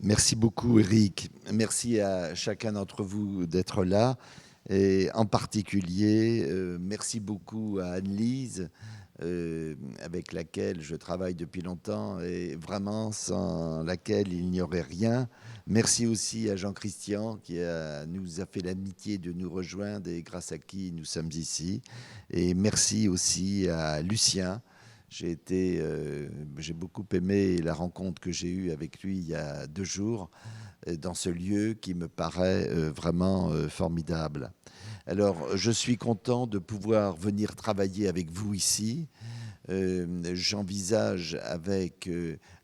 Merci beaucoup, Eric. Merci à chacun d'entre vous d'être là. Et en particulier, merci beaucoup à Anne-Lise, avec laquelle je travaille depuis longtemps et vraiment sans laquelle il n'y aurait rien. Merci aussi à Jean-Christian nous a fait l'amitié de nous rejoindre et grâce à qui nous sommes ici. Et merci aussi à Lucien. J'ai beaucoup aimé la rencontre que j'ai eue avec lui il y a 2 jours dans ce lieu qui me paraît vraiment formidable. Alors, je suis content de pouvoir venir travailler avec vous ici. J'envisage avec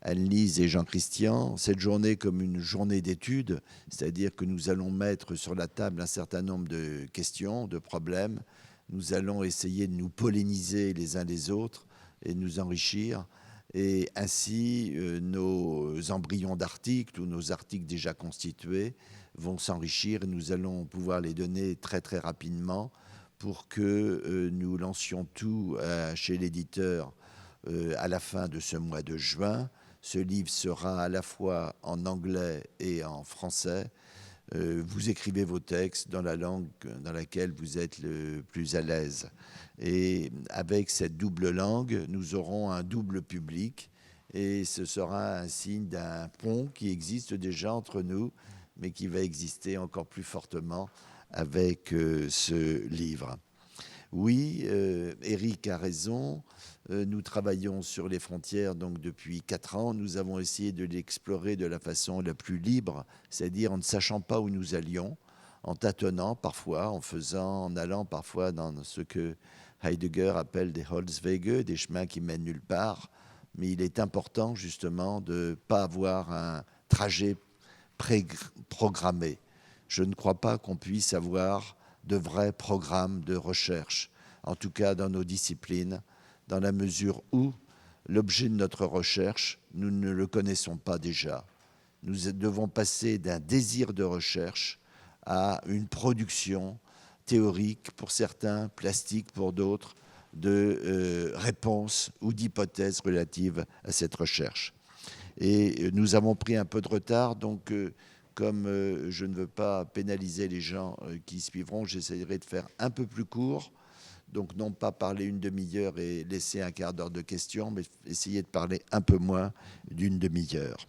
Anne-Lise et Jean-Christian cette journée comme une journée d'études, c'est-à-dire que nous allons mettre sur la table un certain nombre de questions, de problèmes. Nous allons essayer de nous polliniser les uns les autres et nous enrichir. Et ainsi, nos embryons d'articles ou nos articles déjà constitués vont s'enrichir et nous allons pouvoir les donner très très rapidement pour que nous lancions tout chez l'éditeur à la fin de ce mois de juin. Ce livre sera à la fois en anglais et en français. Vous écrivez vos textes dans la langue dans laquelle vous êtes le plus à l'aise. Et avec cette double langue, nous aurons un double public et ce sera un signe d'un pont qui existe déjà entre nous, mais qui va exister encore plus fortement avec ce livre. Oui, Eric a raison. Nous travaillons sur les frontières donc depuis 4 ans. Nous avons essayé de l'explorer de la façon la plus libre, c'est-à-dire en ne sachant pas où nous allions, en tâtonnant parfois, en allant parfois dans ce que Heidegger appelle des Holzwege, des chemins qui mènent nulle part. Mais il est important justement de ne pas avoir un trajet programmé. Je ne crois pas qu'on puisse avoir de vrais programmes de recherche, en tout cas dans nos disciplines, dans la mesure où l'objet de notre recherche, nous ne le connaissons pas déjà. Nous devons passer d'un désir de recherche à une production théorique pour certains, plastique pour d'autres, de réponses ou d'hypothèses relatives à cette recherche. Et nous avons pris un peu de retard, donc comme je ne veux pas pénaliser les gens qui suivront, j'essaierai de faire un peu plus court. Donc non pas parler une demi-heure et laisser un quart d'heure de questions, mais essayer de parler un peu moins d'une demi-heure.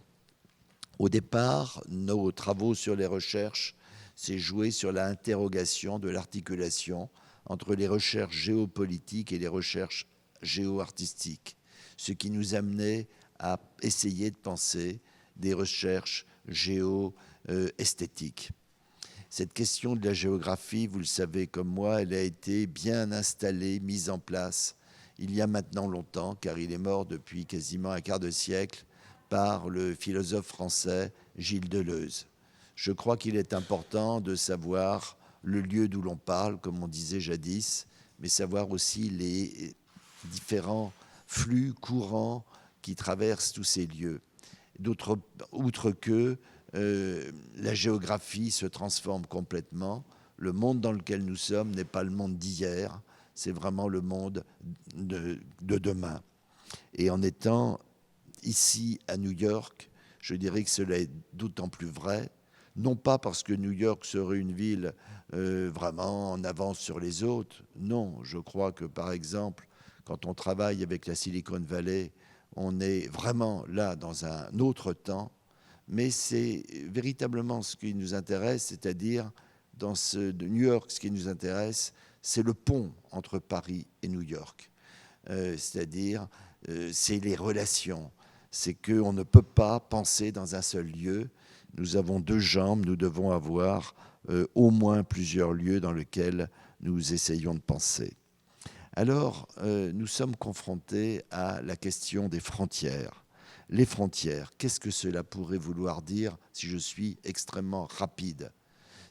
Au départ, nos travaux sur les recherches s'est joué sur l'interrogation de l'articulation entre les recherches géopolitiques et les recherches géoartistiques, ce qui nous amenait à essayer de penser des recherches géo-esthétiques. Cette question de la géographie, vous le savez comme moi, elle a été bien installée, mise en place il y a maintenant longtemps, car il est mort depuis quasiment un quart de siècle, par le philosophe français Gilles Deleuze. Je crois qu'il est important de savoir le lieu d'où l'on parle, comme on disait jadis, mais savoir aussi les différents flux courants qui traversent tous ces lieux. Outre que la géographie se transforme complètement, le monde dans lequel nous sommes n'est pas le monde d'hier, c'est vraiment le monde de demain. Et en étant ici à New York, je dirais que cela est d'autant plus vrai, non pas parce que New York serait une ville vraiment en avance sur les autres, non, je crois que par exemple, quand on travaille avec la Silicon Valley, on est vraiment là dans un autre temps, mais c'est véritablement ce qui nous intéresse, c'est-à-dire de New York, ce qui nous intéresse, c'est le pont entre Paris et New York. C'est-à-dire, c'est les relations. C'est qu'on ne peut pas penser dans un seul lieu. Nous avons 2 jambes, nous devons avoir au moins plusieurs lieux dans lesquels nous essayons de penser. Alors, nous sommes confrontés à la question des frontières. Les frontières, qu'est-ce que cela pourrait vouloir dire si je suis extrêmement rapide?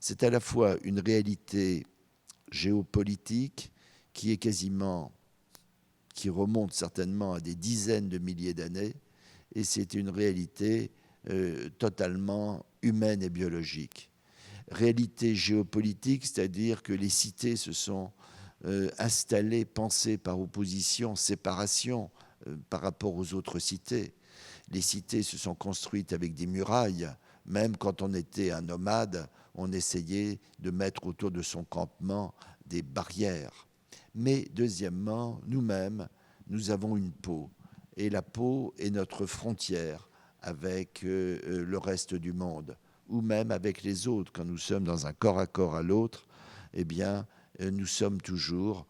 C'est à la fois une réalité géopolitique qui est qui remonte certainement à des dizaines de milliers d'années, et c'est une réalité totalement humaine et biologique. Réalité géopolitique, c'est-à-dire que les cités se sont installées, pensées par opposition, séparation par rapport aux autres cités. Les cités se sont construites avec des murailles. Même quand on était un nomade, on essayait de mettre autour de son campement des barrières. Mais deuxièmement, nous-mêmes, nous avons une peau. Et la peau est notre frontière avec le reste du monde, ou même avec les autres. Quand nous sommes dans un corps à corps à l'autre, eh bien, nous sommes toujours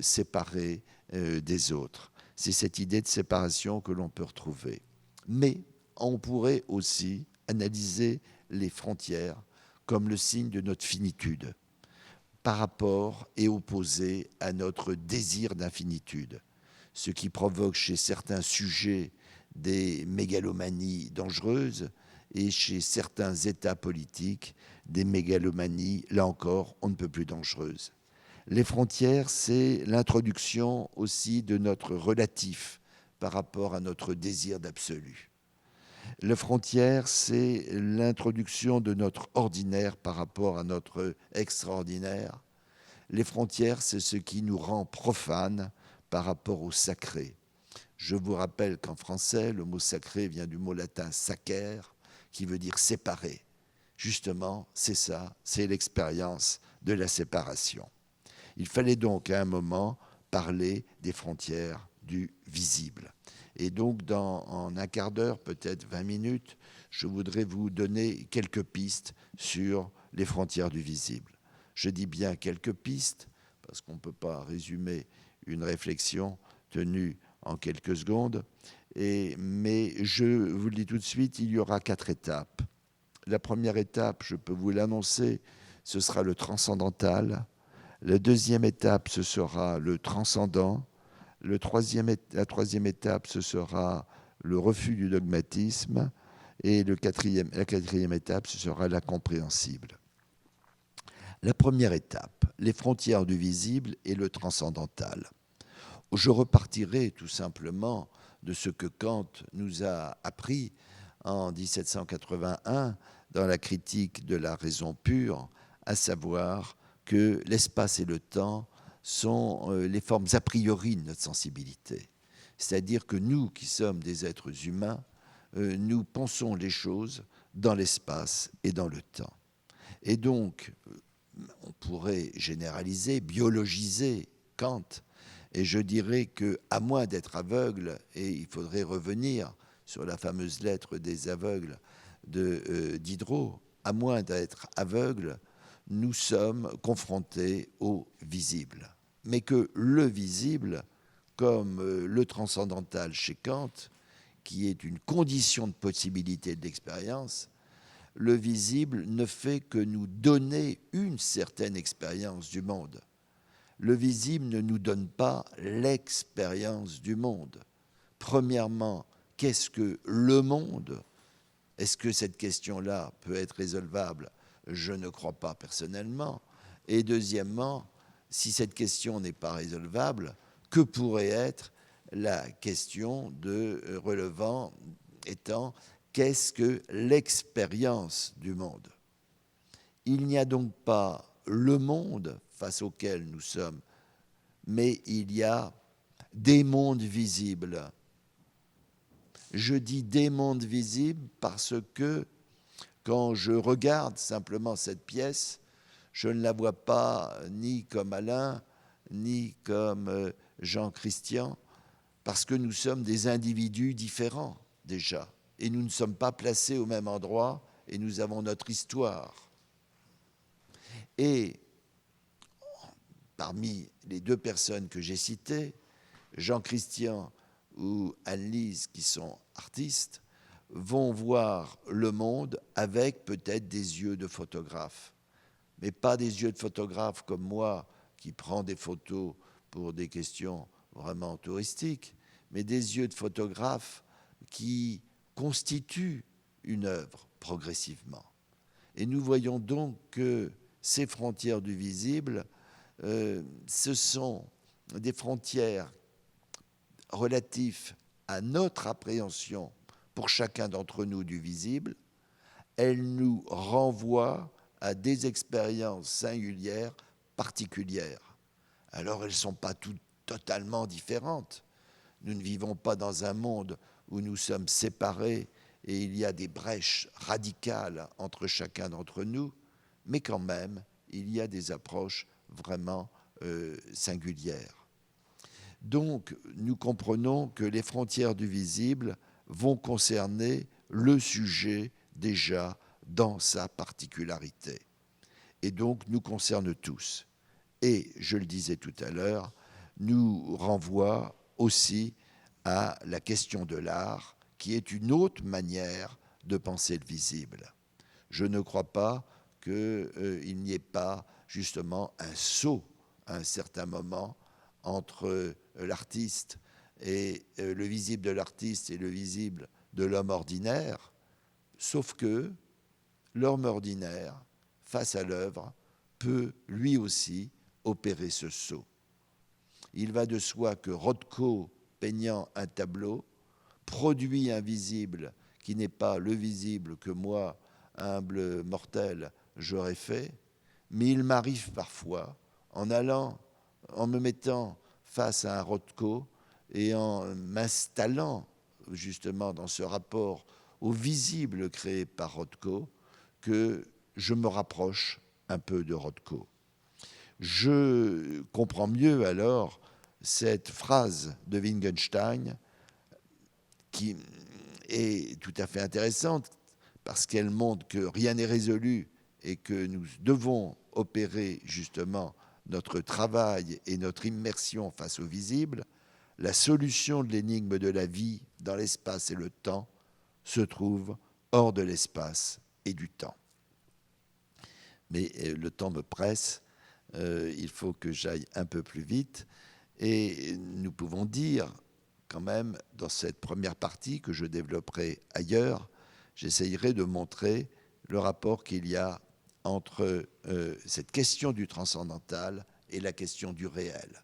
séparés des autres. C'est cette idée de séparation que l'on peut retrouver. Mais on pourrait aussi analyser les frontières comme le signe de notre finitude, par rapport et opposé à notre désir d'infinitude, ce qui provoque chez certains sujets des mégalomanies dangereuses et chez certains États politiques des mégalomanies, là encore, on ne peut plus dangereuses. Les frontières, c'est l'introduction aussi de notre relatif par rapport à notre désir d'absolu. Les frontières, c'est l'introduction de notre ordinaire par rapport à notre extraordinaire. Les frontières, c'est ce qui nous rend profanes par rapport au sacré. Je vous rappelle qu'en français, le mot sacré vient du mot latin sacer, qui veut dire séparer. Justement, c'est ça, c'est l'expérience de la séparation. Il fallait donc à un moment parler des frontières du visible. Et donc, en un quart d'heure, peut-être 20 minutes, je voudrais vous donner quelques pistes sur les frontières du visible. Je dis bien quelques pistes, parce qu'on ne peut pas résumer une réflexion tenue en quelques secondes, mais je vous le dis tout de suite, il y aura 4 étapes. La première étape, je peux vous l'annoncer, ce sera le transcendantal. La deuxième étape, ce sera le transcendant. La troisième étape, ce sera le refus du dogmatisme. Et la quatrième étape, ce sera l'incompréhensible. La première étape, les frontières du visible et le transcendantal. Je repartirai tout simplement de ce que Kant nous a appris en 1781 dans la critique de la raison pure, à savoir que l'espace et le temps sont les formes a priori de notre sensibilité. C'est-à-dire que nous, qui sommes des êtres humains, nous pensons les choses dans l'espace et dans le temps. Et donc, on pourrait généraliser, biologiser Kant, et je dirais qu'à moins d'être aveugle, et il faudrait revenir sur la fameuse lettre des aveugles Diderot, à moins d'être aveugle, nous sommes confrontés au visible. Mais que le visible, comme le transcendantal chez Kant, qui est une condition de possibilité de l'expérience, le visible ne fait que nous donner une certaine expérience du monde. Le visible ne nous donne pas l'expérience du monde. Premièrement, qu'est-ce que le monde ? Est-ce que cette question-là peut être résolvable ? Je ne crois pas personnellement. Et deuxièmement, si cette question n'est pas résolvable, que pourrait être la question relevant étant qu'est-ce que l'expérience du monde ? Il n'y a donc pas le monde face auquel nous sommes, mais il y a des mondes visibles. Je dis des mondes visibles parce que quand je regarde simplement cette pièce, je ne la vois pas ni comme Alain, ni comme Jean-Christian, parce que nous sommes des individus différents déjà, et nous ne sommes pas placés au même endroit, et nous avons notre histoire. Et parmi les 2 personnes que j'ai citées, Jean-Christian ou Anne-Lise, qui sont artistes, vont voir le monde avec peut-être des yeux de photographe, mais pas des yeux de photographe comme moi, qui prend des photos pour des questions vraiment touristiques, mais des yeux de photographe qui constituent une œuvre progressivement. Et nous voyons donc que ces frontières du visible, ce sont des frontières relatives à notre appréhension pour chacun d'entre nous du visible. Elles nous renvoient à des expériences singulières, particulières. Alors elles ne sont pas toutes totalement différentes. Nous ne vivons pas dans un monde où nous sommes séparés et il y a des brèches radicales entre chacun d'entre nous, mais quand même, il y a des approches vraiment singulières. Donc, nous comprenons que les frontières du visible vont concerner le sujet déjà dans sa particularité. Et donc, nous concernent tous. Et, je le disais tout à l'heure, nous renvoie aussi à la question de l'art, qui est une autre manière de penser le visible. Je ne crois pas qu'il n'y ait pas justement un saut à un certain moment entre l'artiste et le visible de l'artiste et le visible de l'homme ordinaire, sauf que l'homme ordinaire, face à l'œuvre, peut lui aussi opérer ce saut. Il va de soi que Rothko, peignant un tableau, produit un visible qui n'est pas le visible que moi, humble mortel, j'aurais fait, mais il m'arrive parfois, en me mettant face à un Rothko et en m'installant justement dans ce rapport au visible créé par Rothko, que je me rapproche un peu de Rothko. Je comprends mieux alors cette phrase de Wittgenstein qui est tout à fait intéressante parce qu'elle montre que rien n'est résolu et que nous devons opérer justement notre travail et notre immersion face au visible. La solution de l'énigme de la vie dans l'espace et le temps se trouve hors de l'espace et du temps. Mais le temps me presse, il faut que j'aille un peu plus vite. Et nous pouvons dire, quand même, dans cette première partie que je développerai ailleurs, j'essayerai de montrer le rapport qu'il y a entre cette question du transcendantal et la question du réel.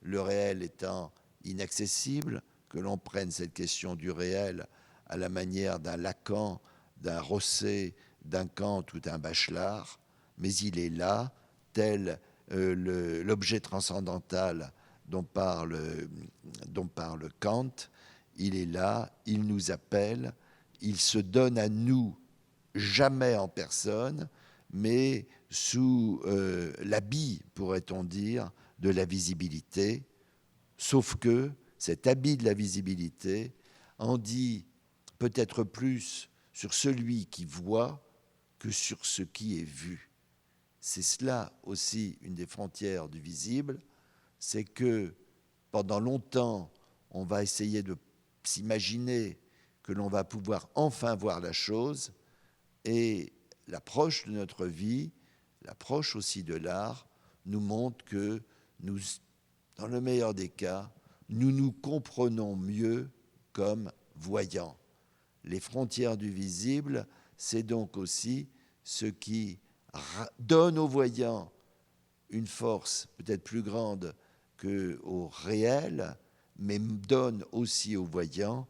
Le réel étant inaccessible, que l'on prenne cette question du réel à la manière d'un Lacan, d'un Rosset, d'un Kant ou d'un Bachelard, mais il est là, tel l'objet transcendantal dont parle Kant, il est là, il nous appelle, il se donne à nous, jamais en personne, mais sous l'habit, pourrait-on dire, de la visibilité, sauf que cet habit de la visibilité en dit peut-être plus sur celui qui voit que sur ce qui est vu. C'est cela aussi une des frontières du visible, c'est que pendant longtemps, on va essayer de s'imaginer que l'on va pouvoir enfin voir la chose, et l'approche de notre vie, l'approche aussi de l'art, nous montre que nous, dans le meilleur des cas, nous nous comprenons mieux comme voyants. Les frontières du visible, c'est donc aussi ce qui donne aux voyants une force peut-être plus grande qu'au réel, mais donne aussi au voyant,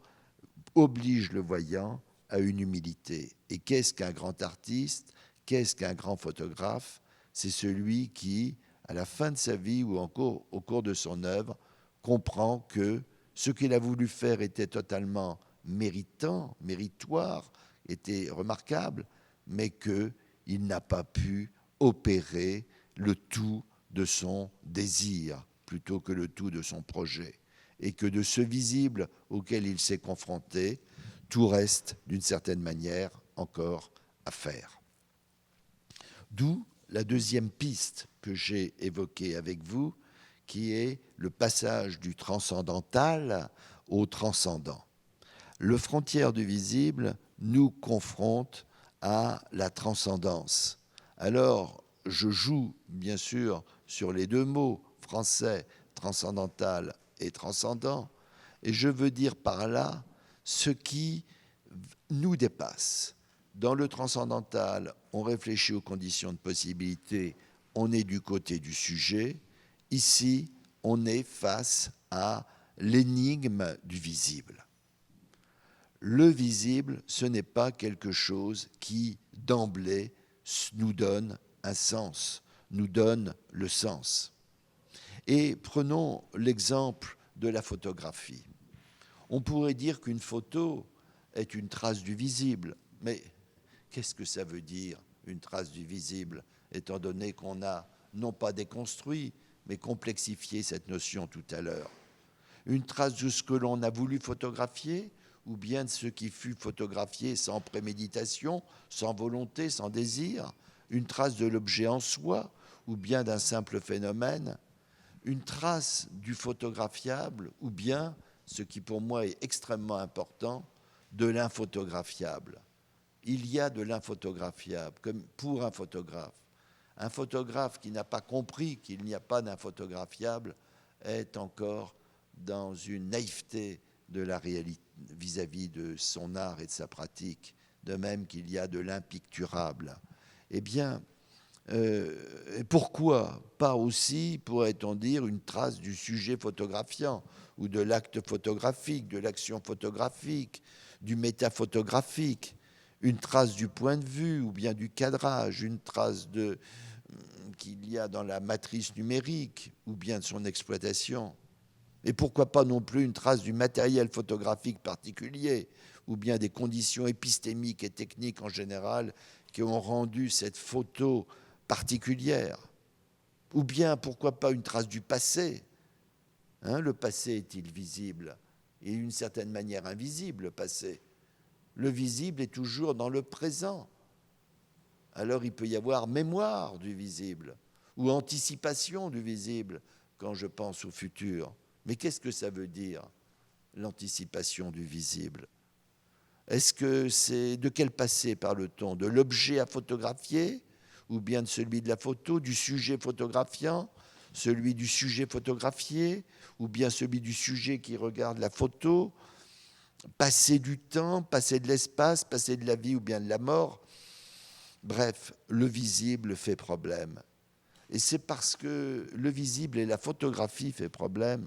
oblige le voyant à une humilité. Et qu'est-ce qu'un grand artiste? Qu'est-ce qu'un grand photographe? C'est celui qui, à la fin de sa vie ou encore au cours de son œuvre, comprend que ce qu'il a voulu faire était totalement méritoire, était remarquable, mais qu'il n'a pas pu opérer le tout de son désir plutôt que le tout de son projet. Et que de ce visible auquel il s'est confronté, tout reste, d'une certaine manière, encore à faire. D'où la deuxième piste que j'ai évoquée avec vous, qui est le passage du transcendantal au transcendant. Le frontière du visible nous confronte à la transcendance. Alors, je joue, bien sûr, sur les deux mots français, transcendantal et transcendant, et je veux dire par là ce qui nous dépasse. Dans le transcendantal, on réfléchit aux conditions de possibilité, on est du côté du sujet. Ici, on est face à l'énigme du visible. Le visible, ce n'est pas quelque chose qui, d'emblée, nous donne un sens, nous donne le sens. Et prenons l'exemple de la photographie. On pourrait dire qu'une photo est une trace du visible, mais qu'est-ce que ça veut dire, une trace du visible, étant donné qu'on a non pas déconstruit, mais complexifié cette notion tout à l'heure? Une trace de ce que l'on a voulu photographier, ou bien de ce qui fut photographié sans préméditation, sans volonté, sans désir? Une trace de l'objet en soi, ou bien d'un simple phénomène? Une trace du photographiable, ou bien, ce qui pour moi est extrêmement important, de l'inphotographiable. Il y a de l'inphotographiable, comme pour un photographe. Un photographe qui n'a pas compris qu'il n'y a pas d'inphotographiable est encore dans une naïveté de la réalité vis-à-vis de son art et de sa pratique, de même qu'il y a de l'impicturable. Eh bien, pourquoi pas aussi, pourrait-on dire, une trace du sujet photographiant ou de l'acte photographique, de l'action photographique, du métaphotographique, une trace du point de vue ou bien du cadrage, une trace qu'il y a dans la matrice numérique ou bien de son exploitation. Et pourquoi pas non plus une trace du matériel photographique particulier ou bien des conditions épistémiques et techniques en général qui ont rendu cette photo particulière. Ou bien, pourquoi pas une trace du passé? Le passé est-il visible? Et d'une certaine manière invisible, le passé. Le visible est toujours dans le présent. Alors il peut y avoir mémoire du visible ou anticipation du visible quand je pense au futur. Mais qu'est-ce que ça veut dire, l'anticipation du visible? Est-ce que c'est de quel passé parle-t-on? De l'objet à photographier ou bien de celui de la photo, du sujet photographiant, celui du sujet photographié ou bien celui du sujet qui regarde la photo? Passer du temps, passer de l'espace, passer de la vie ou bien de la mort? Bref, le visible fait problème. Et c'est parce que le visible et la photographie fait problème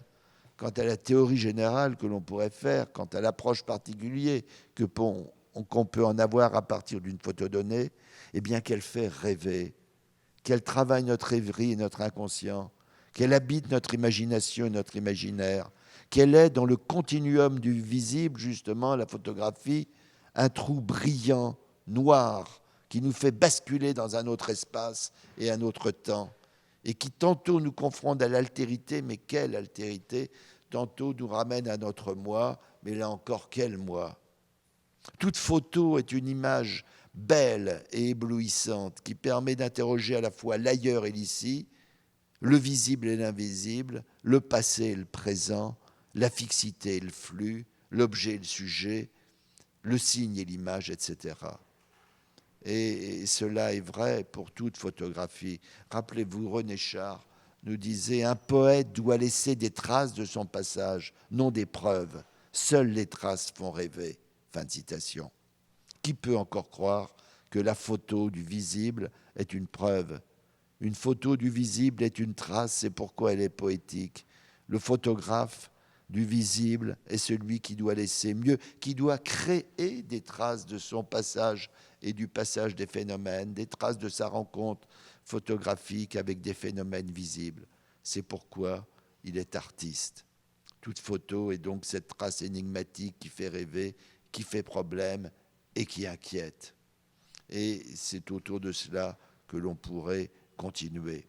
quant à la théorie générale que l'on pourrait faire, quant à l'approche particulière qu'on peut en avoir à partir d'une photo donnée, eh bien qu'elle fait rêver, qu'elle travaille notre rêverie et notre inconscient, qu'elle habite notre imagination et notre imaginaire, qu'elle est dans le continuum du visible, justement, la photographie, un trou brillant, noir, qui nous fait basculer dans un autre espace et un autre temps, et qui tantôt nous confronte à l'altérité, mais quelle altérité, tantôt nous ramène à notre moi, mais là encore, quel moi? Toute photo est une image belle et éblouissante qui permet d'interroger à la fois l'ailleurs et l'ici, le visible et l'invisible, le passé et le présent, la fixité et le flux, l'objet et le sujet, le signe et l'image, etc. Et cela est vrai pour toute photographie. Rappelez-vous, René Char nous disait « Un poète doit laisser des traces de son passage, non des preuves. Seules les traces font rêver. » Fin de citation. Qui peut encore croire que la photo du visible est une preuve? Une photo du visible est une trace, c'est pourquoi elle est poétique. Le photographe du visible est celui qui doit laisser mieux, qui doit créer des traces de son passage et du passage des phénomènes, des traces de sa rencontre photographique avec des phénomènes visibles. C'est pourquoi il est artiste. Toute photo est donc cette trace énigmatique qui fait rêver, qui fait problème et qui inquiète. Et c'est autour de cela que l'on pourrait continuer.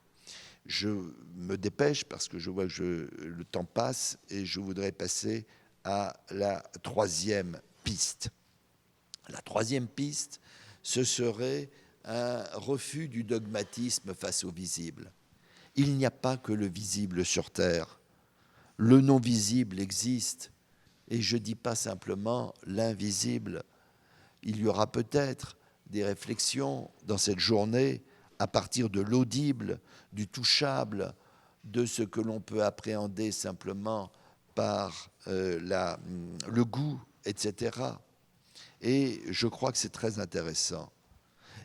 Je me dépêche parce que je vois que le temps passe et je voudrais passer à la troisième piste. La troisième piste, ce serait un refus du dogmatisme face au visible. Il n'y a pas que le visible sur Terre. Le non-visible existe. Et je ne dis pas simplement l'invisible. Il y aura peut-être des réflexions dans cette journée à partir de l'audible, du touchable, de ce que l'on peut appréhender simplement par le goût, etc. Et je crois que c'est très intéressant.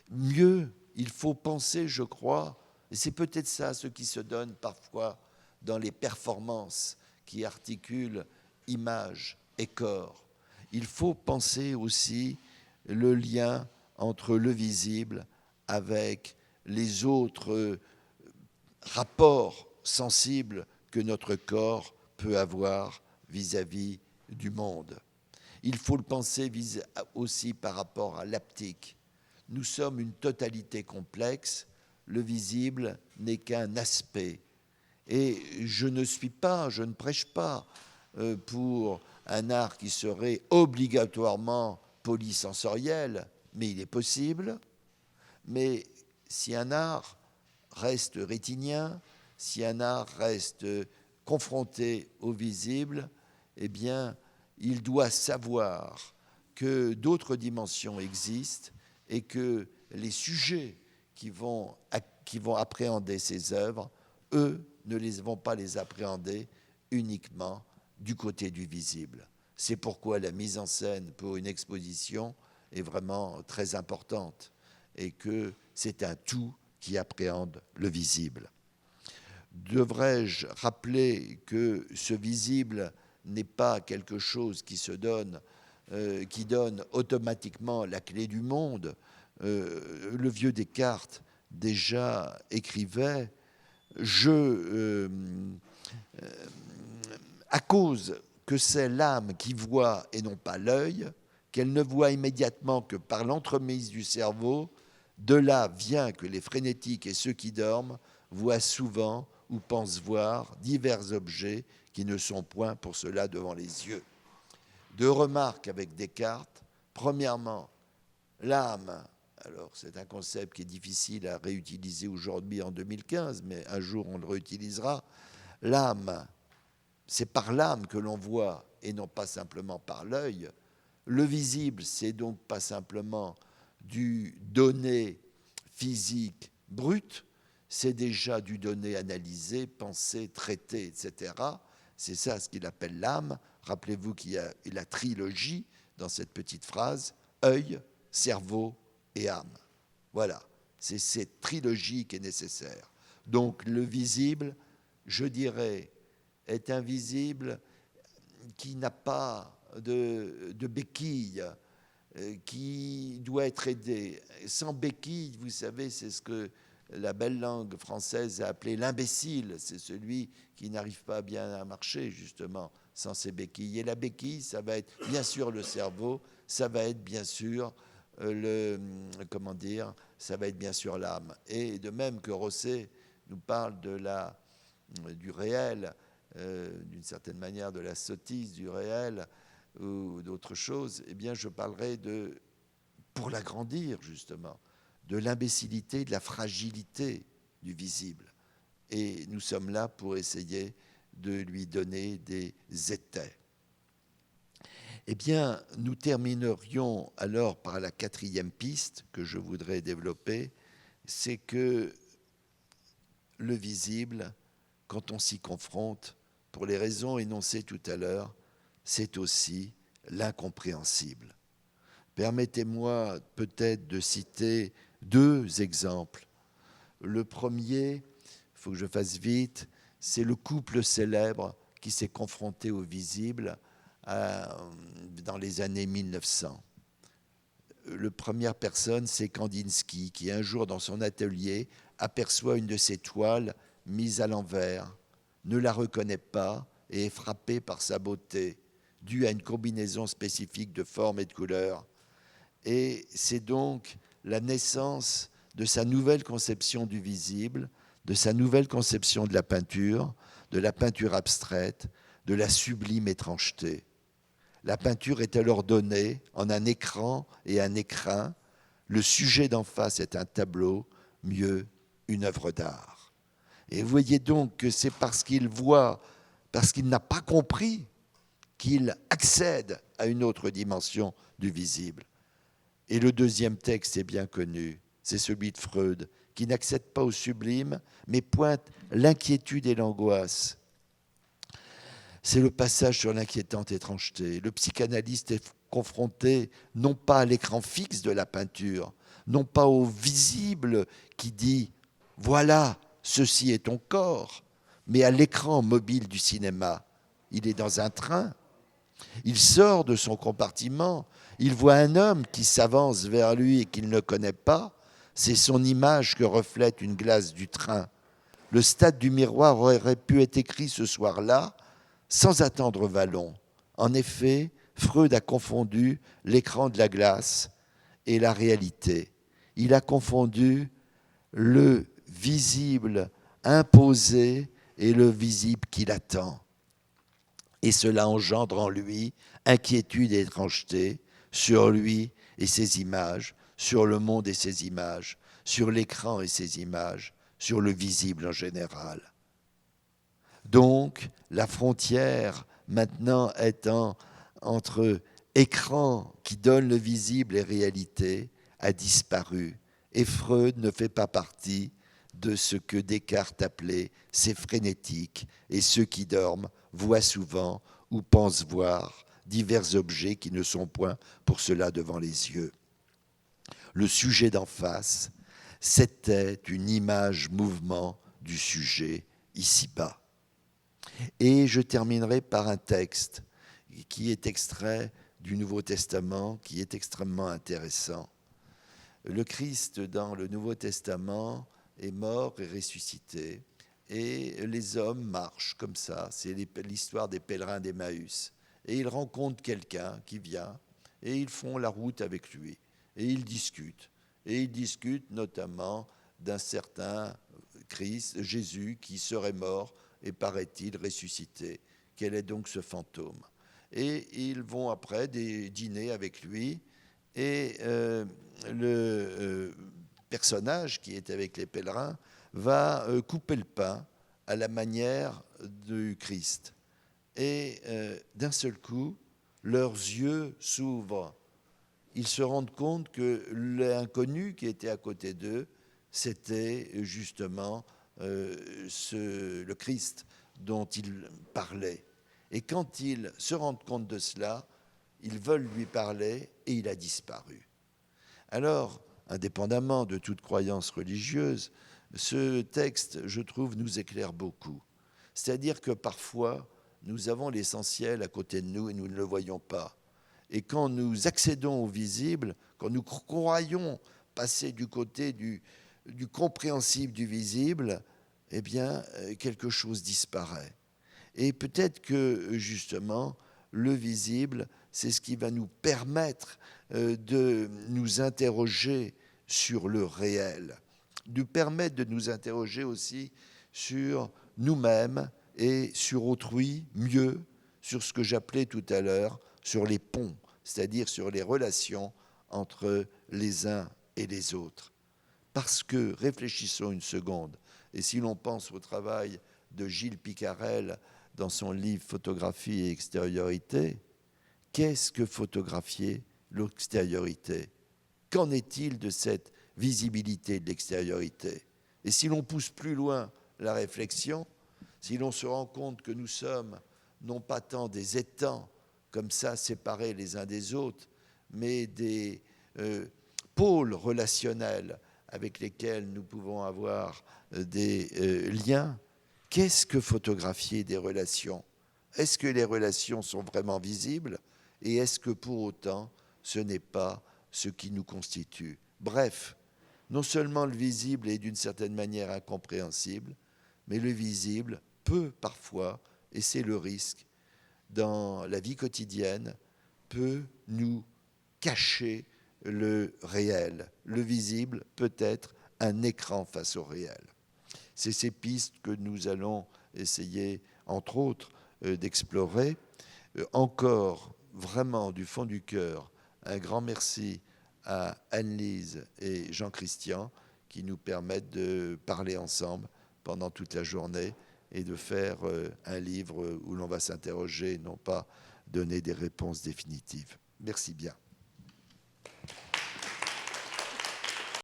Mieux, il faut penser, je crois, et c'est peut-être ça ce qui se donne parfois dans les performances qui articulent image et corps. Il faut penser aussi le lien entre le visible avec les autres rapports sensibles que notre corps peut avoir vis-à-vis du monde. Il faut le penser aussi par rapport à l'haptique. Nous sommes une totalité complexe. Le visible n'est qu'un aspect. Et je ne prêche pas pour un art qui serait obligatoirement polysensoriel, mais il est possible. Mais si un art reste rétinien, si un art reste confronté au visible, eh bien, il doit savoir que d'autres dimensions existent et que les sujets qui vont appréhender ces œuvres, eux, ne vont pas les appréhender uniquement du côté du visible. C'est pourquoi la mise en scène pour une exposition est vraiment très importante et que c'est un tout qui appréhende le visible. Devrais-je rappeler que ce visible n'est pas quelque chose qui qui donne automatiquement la clé du monde. Le vieux Descartes déjà écrivait à cause que c'est l'âme qui voit et non pas l'œil, qu'elle ne voit immédiatement que par l'entremise du cerveau, de là vient que les frénétiques et ceux qui dorment voient souvent ou pensent voir divers objets qui ne sont point pour cela devant les yeux. Deux remarques avec Descartes. Premièrement, l'âme, alors c'est un concept qui est difficile à réutiliser aujourd'hui en 2015, mais un jour on le réutilisera. L'âme, c'est par l'âme que l'on voit et non pas simplement par l'œil. Le visible, c'est donc pas simplement du donné physique brut, c'est déjà du donné analysé, pensé, traité, etc. C'est ça ce qu'il appelle l'âme. Rappelez-vous qu'il y a la trilogie dans cette petite phrase, œil, cerveau et âme. Voilà, c'est cette trilogie qui est nécessaire. Donc le visible, je dirais, est un visible qui n'a pas de béquille, qui doit être aidé. Sans béquille, vous savez, c'est ce que la belle langue française a appelé l'imbécile. C'est celui qui n'arrive pas bien à marcher, justement, sans ses béquilles. Et la béquille, ça va être bien sûr le cerveau, ça va être bien sûr ça va être bien sûr l'âme. Et de même que Rosset nous parle du réel, d'une certaine manière de la sottise du réel ou d'autres choses, eh bien je parlerai pour l'agrandir justement, de l'imbécilité, de la fragilité du visible. Et nous sommes là pour essayer de lui donner des étais. Eh bien, nous terminerions alors par la quatrième piste que je voudrais développer, c'est que le visible, quand on s'y confronte, pour les raisons énoncées tout à l'heure, c'est aussi l'incompréhensible. Permettez-moi peut-être de citer deux exemples. Le premier, il faut que je fasse vite, c'est le couple célèbre qui s'est confronté au visible dans les années 1900. La première personne, c'est Kandinsky, qui un jour dans son atelier aperçoit une de ses toiles mise à l'envers, ne la reconnaît pas et est frappé par sa beauté, due à une combinaison spécifique de formes et de couleurs. Et c'est donc la naissance de sa nouvelle conception du visible, de sa nouvelle conception de la peinture abstraite, de la sublime étrangeté. La peinture est alors donnée en un écran et un écrin. Le sujet d'en face est un tableau, mieux, une œuvre d'art. Et vous voyez donc que c'est parce qu'il voit, parce qu'il n'a pas compris, qu'il accède à une autre dimension du visible. Et le deuxième texte est bien connu, c'est celui de Freud, qui n'accède pas au sublime, mais pointe l'inquiétude et l'angoisse. C'est le passage sur l'inquiétante étrangeté. Le psychanalyste est confronté non pas à l'écran fixe de la peinture, non pas au visible qui dit « voilà, ceci est ton corps », mais à l'écran mobile du cinéma. Il est dans un train, il sort de son compartiment, il voit un homme qui s'avance vers lui et qu'il ne connaît pas. C'est son image que reflète une glace du train. Le stade du miroir aurait pu être écrit ce soir-là, sans attendre Vallon. En effet, Freud a confondu l'écran de la glace et la réalité. Il a confondu le visible imposé et le visible qui l'attend. Et cela engendre en lui inquiétude et étrangeté sur lui et ses images, sur le monde et ses images, sur l'écran et ses images, sur le visible en général. Donc, la frontière maintenant étant entre écran qui donne le visible et réalité a disparu. Et Freud ne fait pas partie de ce que Descartes appelait ces frénétiques, et ceux qui dorment voient souvent ou pensent voir divers objets qui ne sont point pour cela devant les yeux. Le sujet d'en face, c'était une image-mouvement du sujet ici-bas. Et je terminerai par un texte qui est extrait du Nouveau Testament, qui est extrêmement intéressant. Le Christ, dans le Nouveau Testament, est mort et ressuscité, et les hommes marchent comme ça. C'est l'histoire des pèlerins d'Emmaüs. Et ils rencontrent quelqu'un qui vient, et ils font la route avec lui, et ils discutent. Et ils discutent notamment d'un certain Christ, Jésus, qui serait mort, et paraît-il ressuscité. Quel est donc ce fantôme? Et ils vont après dîner avec lui, et le personnage qui est avec les pèlerins va couper le pain à la manière du Christ. Et d'un seul coup, leurs yeux s'ouvrent. Ils se rendent compte que l'inconnu qui était à côté d'eux, c'était justement le Christ dont ils parlaient. Et quand ils se rendent compte de cela, ils veulent lui parler et il a disparu. Alors, indépendamment de toute croyance religieuse, ce texte, je trouve, nous éclaire beaucoup. C'est-à-dire que parfois, nous avons l'essentiel à côté de nous et nous ne le voyons pas. Et quand nous accédons au visible, quand nous croyons passer du côté du compréhensible du visible, eh bien, quelque chose disparaît. Et peut-être que, justement, le visible, c'est ce qui va nous permettre de nous interroger sur le réel, nous permettre de nous interroger aussi sur nous-mêmes et sur autrui, mieux, sur ce que j'appelais tout à l'heure, sur les ponts, c'est-à-dire sur les relations entre les uns et les autres. Parce que, réfléchissons une seconde, et si l'on pense au travail de Gilles Picarel dans son livre Photographie et extériorité, qu'est-ce que photographier l'extériorité? Qu'en est-il de cette visibilité de l'extériorité? Et si l'on pousse plus loin la réflexion, si l'on se rend compte que nous sommes non pas tant des étangs, comme ça séparés les uns des autres, mais des pôles relationnels avec lesquels nous pouvons avoir des liens, qu'est-ce que photographier des relations? Est-ce que les relations sont vraiment visibles? Et est-ce que pour autant, ce n'est pas ce qui nous constitue? Bref, non seulement le visible est d'une certaine manière incompréhensible, mais le visible peut parfois, et c'est le risque, dans la vie quotidienne, peut nous cacher le réel. Le visible peut être un écran face au réel. C'est ces pistes que nous allons essayer, entre autres, d'explorer. Encore, vraiment, du fond du cœur, un grand merci à Anne-Lise et Jean-Christian qui nous permettent de parler ensemble pendant toute la journée et de faire un livre où l'on va s'interroger, non pas donner des réponses définitives. Merci bien.